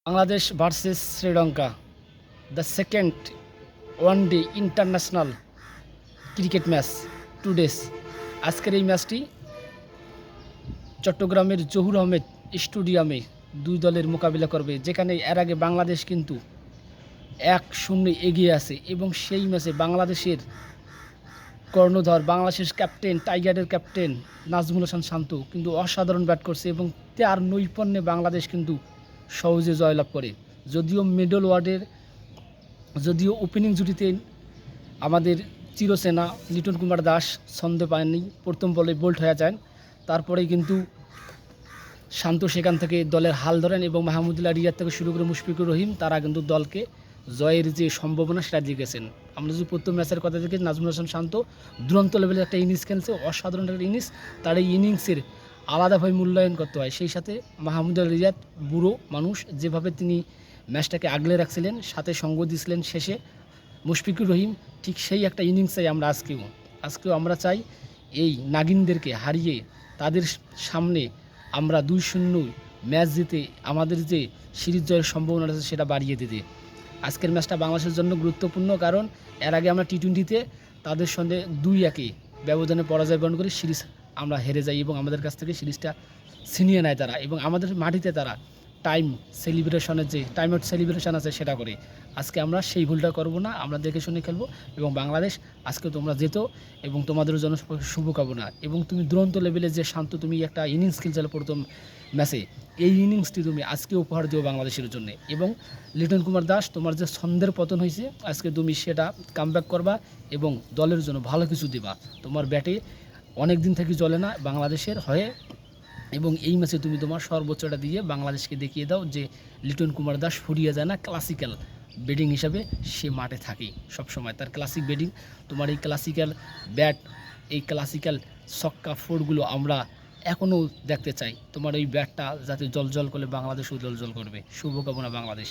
Bangladesh versus Sri Lanka, the second one day international cricket match today's. আজকের এই ম্যাচটি চট্টগ্রামের জহুর আহমেদ স্টেডিয়ামে দুই দলের মোকাবিলা করবে, যেখানে এর আগে বাংলাদেশ কিন্তু 1-0 এগিয়ে আছে এবং সেই ম্যাচে বাংলাদেশের কর্ণধার, বাংলাদেশের ক্যাপ্টেন, টাইগারের ক্যাপ্টেন নাজমুল হাসান শান্ত কিন্তু অসাধারণ ব্যাট করছে এবং তার নৈপুণ্যে বাংলাদেশ কিন্তু সহজে জয়লাভ করে। যদিও ওপেনিং জুটিতে আমাদের চিরসেনা লিটন কুমার দাস ছন্দে পায়নি, প্রথম বলে বোল্ড হয়ে যান। তারপরেই কিন্তু শান্ত সেখান থেকে দলের হাল ধরেন এবং মাহমুদুল্লাহ রিয়াদ থেকে শুরু করে মুশফিকুর রহিম তারা কিন্তু দলকে জয়ের যে সম্ভাবনা সেটা দিয়েছেন। আমরা যদি প্রথম ম্যাচের কথা দেখি, নাজমুল হাসান শান্ত দুরন্ত লেভেলের একটা ইনিংস খেলছে, অসাধারণ একটা ইনিংস। তার এই ইনিংসের আলাদাভাবে মূল্যায়ন করতে হয়। সেই সাথে মাহমুদুল্লাহ রিয়াদ বুড়ো মানুষ, যেভাবে তিনি ম্যাচটাকে আগলে রাখছিলেন, সাথে সঙ্গ দিয়েছিলেন শেষে মুশফিকুর রহিম, ঠিক সেই একটা ইনিংস চাই আমরা আজকেও আমরা চাই এই নাগিনদেরকে হারিয়ে তাদের সামনে আমরা 2-0 ম্যাচ জিতে আমাদের যে সিরিজ জয়ের সম্ভাবনা আছে সেটা বাড়িয়ে দিতে। আজকের ম্যাচটা বাংলাদেশের জন্য গুরুত্বপূর্ণ, কারণ এর আগে আমরা টি-20তে তাদের সঙ্গে 2-1 ব্যবধানে পরাজয় বরণ করে সিরিজ আমরা হেরে যাই এবং আমাদের কাছ থেকে সিরিজটা ছিনিয়ে নেয় তারা, এবং আমাদের মাটিতে তারা টাইম আউট সেলিব্রেশন আছে সেটা করে। আজকে আমরা সেই ভুলটা করব না, আমরা দেখে শুনে খেলবো এবং বাংলাদেশ আজকে তোমরা যেত এবং তোমাদের জন্য শুভকামনা। এবং তুমি দুরন্ত লেভেলে যে শান্ত তুমি একটা ইনিংস খেলছিলে প্রথম ম্যাচে, এই ইনিংসটি তুমি আজকে উপহার দিও বাংলাদেশের জন্য। এবং লিটন কুমার দাস, তোমার যে ছন্দের পতন হয়েছে আজকে তুমি সেটা কামব্যাক করবা এবং দলের জন্য ভালো কিছু দিবা। তোমার ব্যাটে অনেক দিন থেকে চলে না বাংলাদেশের হয়ে, এবং এই ম্যাচে তুমি তোমার সর্বোচ্চটা দিয়ে বাংলাদেশকে দেখিয়ে দাও যে লিটন কুমার দাস ফুরিয়ে যায় না, ক্লাসিক্যাল ব্যাটিং হিসাবে সে মাঠে থাকে সবসময়। তার ক্লাসিক ব্যাটিং, তোমার এই ক্লাসিক্যাল ব্যাট, এই ক্লাসিক্যাল ছক্কা ফোরগুলো আমরা এখনও দেখতে চাই। তোমার এই ব্যাটটা যাতে জল করলে বাংলাদেশও জল করবে। শুভকামনা বাংলাদেশ।